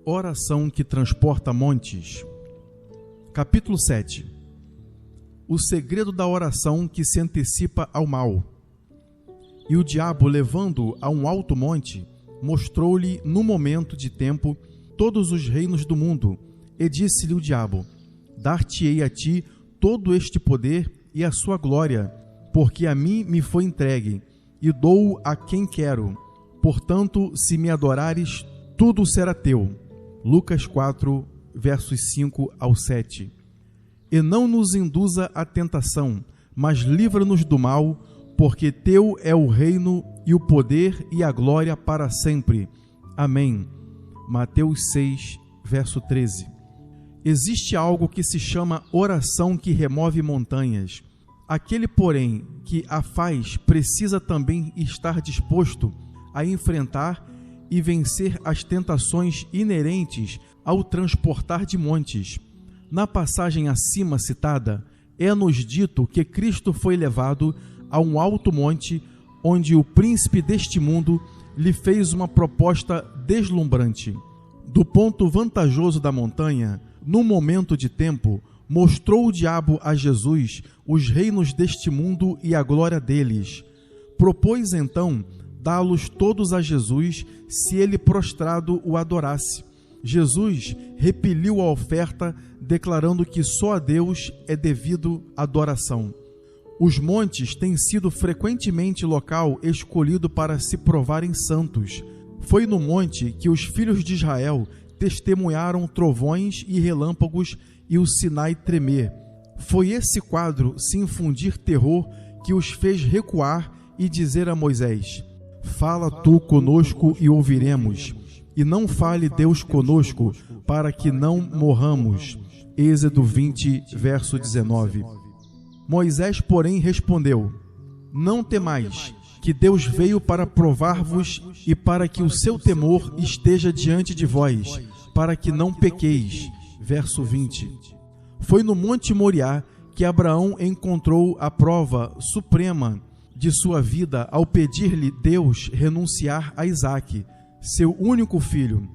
Oração que transporta montes. Capítulo 7. O segredo da oração que se antecipa ao mal. E o diabo, levando-o a um alto monte, mostrou-lhe, no momento de tempo, todos os reinos do mundo, e disse-lhe o diabo: Dar-te-ei a ti todo este poder e a sua glória, porque a mim me foi entregue, e dou-o a quem quero. Portanto, se me adorares, tudo será teu. Lucas 4, versos 5 ao 7. E não nos induza à tentação, mas livra-nos do mal, porque teu é o reino e o poder e a glória para sempre. Amém. Mateus 6, verso 13. Existe algo que se chama oração que remove montanhas. Aquele, porém, que a faz precisa também estar disposto a enfrentar e vencer as tentações inerentes ao transportar de montes. Na passagem acima citada, é-nos dito que Cristo foi levado a um alto monte, onde o príncipe deste mundo lhe fez uma proposta deslumbrante. Do ponto vantajoso da montanha, num momento de tempo, mostrou o diabo a Jesus os reinos deste mundo e a glória deles. Propôs então dá-los todos a Jesus, se ele prostrado o adorasse. Jesus repeliu a oferta, declarando que só a Deus é devido adoração. Os montes têm sido frequentemente local escolhido para se provarem santos. Foi no monte que os filhos de Israel testemunharam trovões e relâmpagos e o Sinai tremer. Foi esse quadro se infundir terror que os fez recuar e dizer a Moisés: Fala tu conosco e ouviremos, e não fale Deus conosco, para que não morramos. Êxodo 20, verso 19. Moisés, porém, respondeu: Não temais, que Deus veio para provar-vos e para que o seu temor esteja diante de vós, para que não pequeis. Verso 20. Foi no Monte Moriá que Abraão encontrou a prova suprema de sua vida ao pedir-lhe Deus renunciar a Isaque, seu único filho.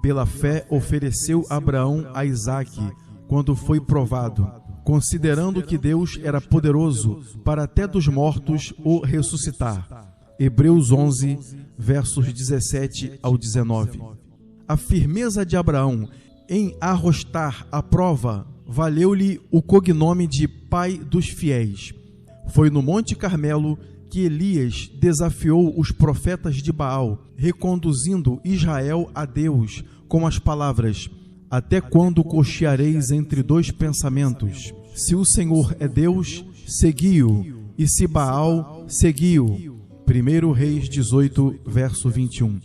Pela fé ofereceu Abraão a Isaque quando foi provado, considerando que Deus era poderoso para até dos mortos o ressuscitar. Hebreus 11, versos 17 ao 19. A firmeza de Abraão em arrostar a prova valeu-lhe o cognome de Pai dos Fiéis. Foi no Monte Carmelo que Elias desafiou os profetas de Baal, reconduzindo Israel a Deus com as palavras: Até quando cocheareis entre dois pensamentos? Se o Senhor é Deus, segui-o, e se Baal, segui-o. 1 Reis 18, verso 21.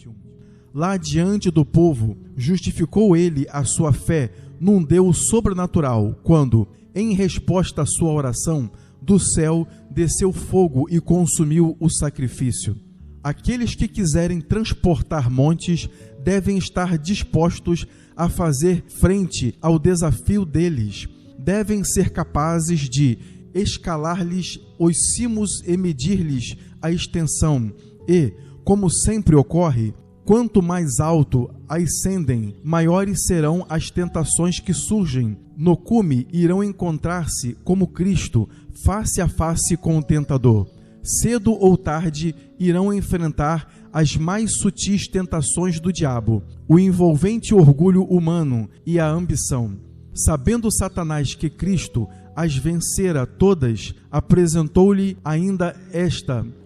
Lá diante do povo, justificou ele a sua fé num Deus sobrenatural, quando, em resposta à sua oração, do céu desceu fogo e consumiu o sacrifício. Aqueles que quiserem transportar montes devem estar dispostos a fazer frente ao desafio deles. Devem ser capazes de escalar-lhes os cimos e medir-lhes a extensão. E, como sempre ocorre, quanto mais alto ascendem, maiores serão as tentações que surgem. No cume irão encontrar-se, como Cristo, face a face com o tentador. Cedo ou tarde irão enfrentar as mais sutis tentações do diabo, o envolvente orgulho humano e a ambição. Sabendo Satanás que Cristo as vencera todas, apresentou-lhe ainda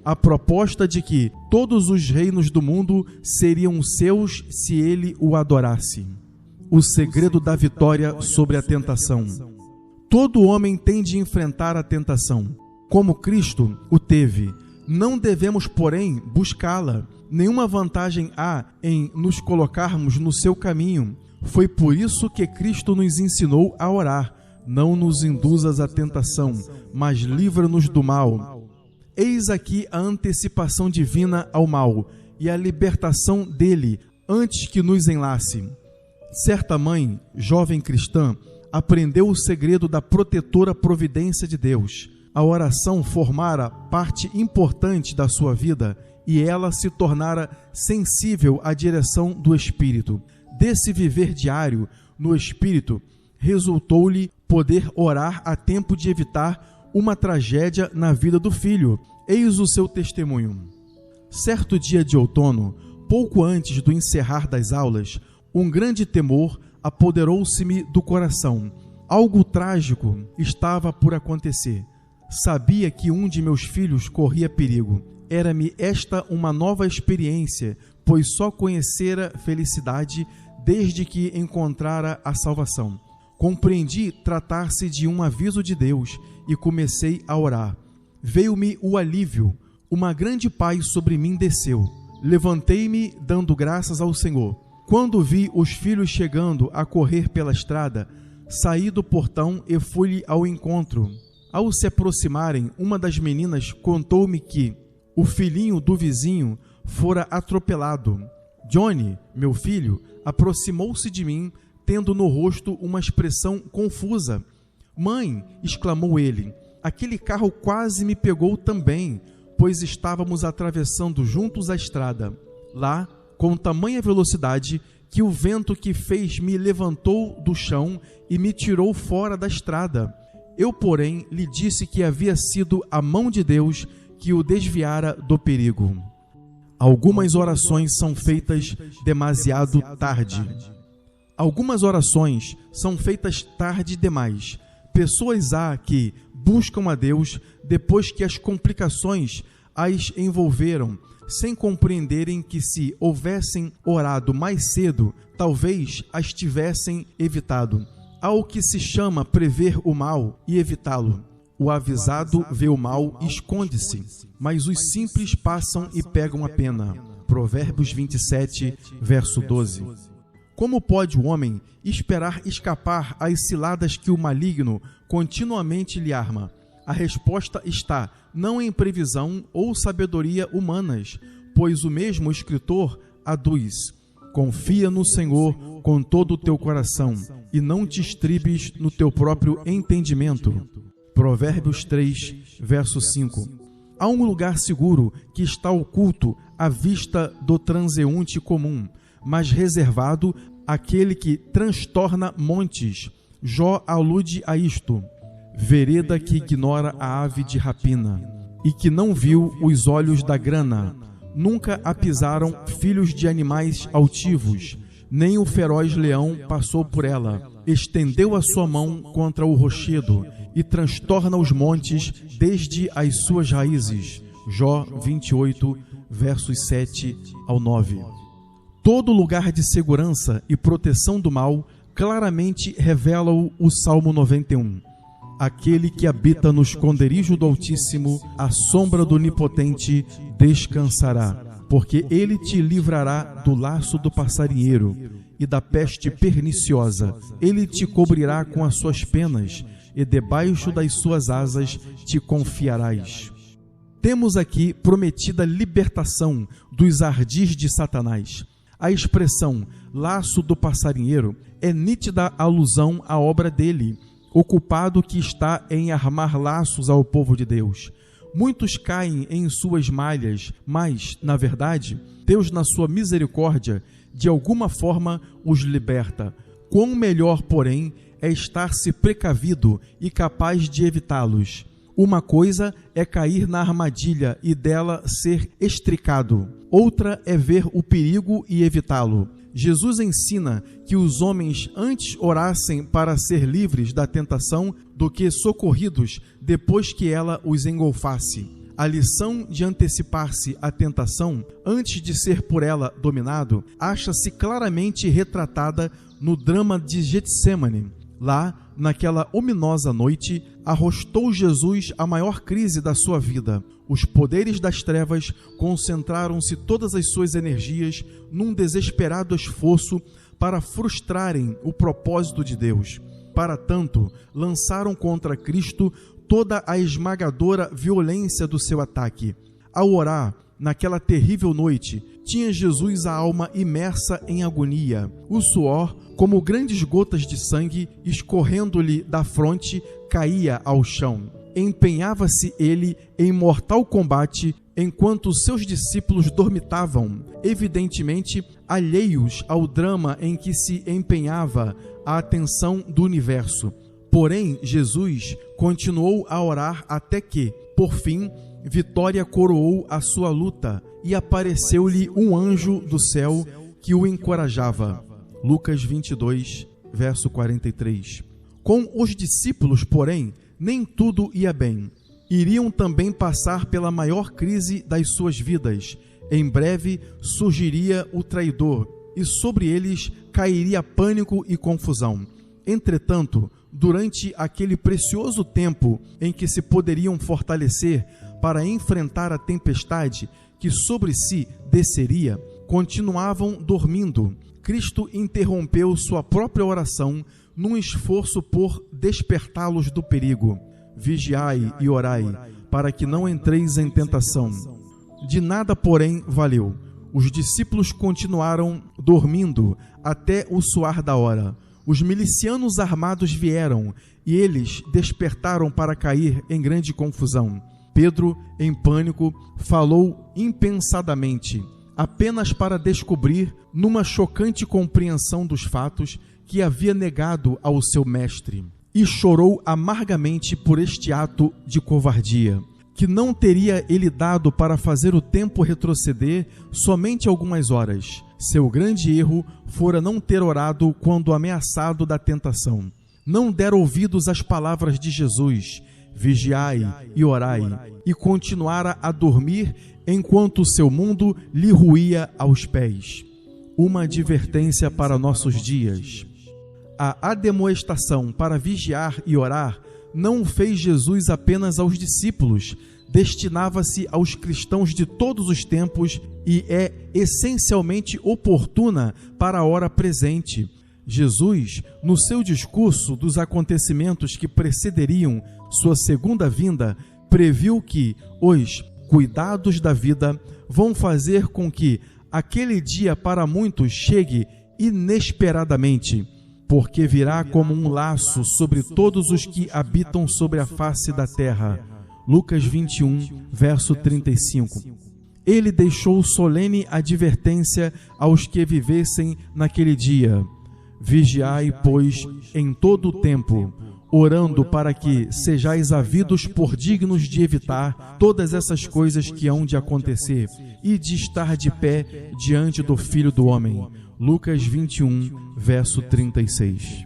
a proposta de que todos os reinos do mundo seriam seus se ele o adorasse. O segredo da vitória sobre a tentação. Todo homem tem de enfrentar a tentação, como Cristo o teve. Não devemos, porém, buscá-la. Nenhuma vantagem há em nos colocarmos no seu caminho. Foi por isso que Cristo nos ensinou a orar: Não nos induzas à tentação, mas livra-nos do mal. Eis aqui a antecipação divina ao mal e a libertação dele antes que nos enlace. Certa mãe, jovem cristã, aprendeu o segredo da protetora providência de Deus. A oração formara parte importante da sua vida e ela se tornara sensível à direção do Espírito. desse viver diário no Espírito, resultou-lhe poder orar a tempo de evitar uma tragédia na vida do filho. Eis o seu testemunho. Certo dia de outono, pouco antes do encerrar das aulas, um grande temor apoderou-se-me do coração. Algo trágico estava por acontecer. Sabia que um de meus filhos corria perigo. Era-me esta uma nova experiência, pois só conhecera felicidade desde que encontrara a salvação. Compreendi tratar-se de um aviso de Deus e comecei a orar. Veio-me o alívio. Uma grande paz sobre mim desceu. Levantei-me dando graças ao Senhor. Quando vi os filhos chegando a correr pela estrada, saí do portão e fui-lhe ao encontro. Ao se aproximarem, uma das meninas contou-me que o filhinho do vizinho fora atropelado. Johnny, meu filho, aproximou-se de mim, tendo no rosto uma expressão confusa. Mãe, exclamou ele, aquele carro quase me pegou também, pois estávamos atravessando juntos a estrada. Lá, com tamanha velocidade, que o vento que fez me levantou do chão e me tirou fora da estrada. Eu, porém, lhe disse que havia sido a mão de Deus que o desviara do perigo. Algumas orações são feitas demasiado tarde. Algumas orações são feitas tarde demais. Pessoas há que buscam a Deus depois que as complicações as envolveram, sem compreenderem que se houvessem orado mais cedo, talvez as tivessem evitado. Há o que se chama prever o mal e evitá-lo. O avisado vê o mal e esconde-se, mas os simples passam e pegam a pena. Provérbios 27, verso 12. Como pode o homem esperar escapar às ciladas que o maligno continuamente lhe arma? A resposta está não em previsão ou sabedoria humanas, pois o mesmo escritor aduz: confia no Senhor com todo o teu coração e não te estribes no teu próprio entendimento. Provérbios 3, verso 5. Há um lugar seguro que está oculto à vista do transeunte comum, mas reservado àquele que transtorna montes. Jó alude a isto: vereda que ignora a ave de rapina, e que não viu os olhos da grana. Nunca a pisaram filhos de animais altivos, nem o feroz leão passou por ela. Estendeu a sua mão contra o rochedo e transtorna os montes desde as suas raízes. Jó 28, versos 7 ao 9. Todo lugar de segurança e proteção do mal claramente revela-o o Salmo 91. Aquele que habita no esconderijo do Altíssimo, à sombra do Onipotente, descansará, porque ele te livrará do laço do passarinheiro e da peste perniciosa. Ele te cobrirá com as suas penas, e debaixo das suas asas te confiarás. Temos aqui prometida libertação dos ardis de Satanás. A expressão laço do passarinheiro é nítida alusão à obra dele, ocupado que está em armar laços ao povo de Deus. Muitos caem em suas malhas, mas, na verdade, Deus, na sua misericórdia, de alguma forma os liberta. Quão melhor, porém, é estar-se precavido e capaz de evitá-los. Uma coisa é cair na armadilha e dela ser extricado. Outra é ver o perigo e evitá-lo. Jesus ensina que os homens antes orassem para ser livres da tentação do que socorridos depois que ela os engolfasse. A lição de antecipar-se à tentação antes de ser por ela dominado acha-se claramente retratada no drama de Getsêmani. Lá, naquela ominosa noite, arrostou Jesus a maior crise da sua vida. Os poderes das trevas concentraram-se todas as suas energias num desesperado esforço para frustrarem o propósito de Deus. Para tanto, lançaram contra Cristo toda a esmagadora violência do seu ataque. Ao orar, naquela terrível noite, tinha Jesus a alma imersa em agonia. O suor, como grandes gotas de sangue, escorrendo-lhe da fronte, caía ao chão. empenhava-se ele em mortal combate, enquanto seus discípulos dormitavam, evidentemente alheios ao drama em que se empenhava a atenção do universo. Porém, Jesus continuou a orar até que, por fim, vitória coroou a sua luta e apareceu-lhe um anjo do céu que o encorajava. Lucas 22, verso 43. Com os discípulos, porém, nem tudo ia bem. Iriam também passar pela maior crise das suas vidas. Em breve surgiria o traidor e sobre eles cairia pânico e confusão. Entretanto, durante aquele precioso tempo em que se poderiam fortalecer para enfrentar a tempestade que sobre si desceria, continuavam dormindo. Cristo interrompeu sua própria oração num esforço por despertá-los do perigo. Vigiai e orai, para que não entreis em tentação. De nada, porém, valeu. Os discípulos continuaram dormindo até o soar da hora. Os milicianos armados vieram e eles despertaram para cair em grande confusão. Pedro, em pânico, falou impensadamente, apenas para descobrir, numa chocante compreensão dos fatos, que havia negado ao seu mestre. E chorou amargamente por este ato de covardia, que não teria ele dado para fazer o tempo retroceder somente algumas horas. Seu grande erro fora não ter orado quando ameaçado da tentação. Não der ouvidos às palavras de Jesus, vigiai e orai, e continuara a dormir enquanto o seu mundo lhe ruía aos pés. Uma advertência para nossos dias. A admoestação para vigiar e orar não fez Jesus apenas aos discípulos, destinava-se aos cristãos de todos os tempos e é essencialmente oportuna para a hora presente. Jesus, no seu discurso dos acontecimentos que precederiam sua segunda vinda, previu que os cuidados da vida vão fazer com que aquele dia para muitos chegue inesperadamente, porque virá como um laço sobre todos os que habitam sobre a face da terra. Lucas 21, verso 35. Ele deixou solene advertência aos que vivessem naquele dia. Vigiai, pois, em todo o tempo, orando para que sejais havidos por dignos de evitar todas essas coisas que hão de acontecer e de estar de pé diante do Filho do Homem. Lucas 21, verso 36.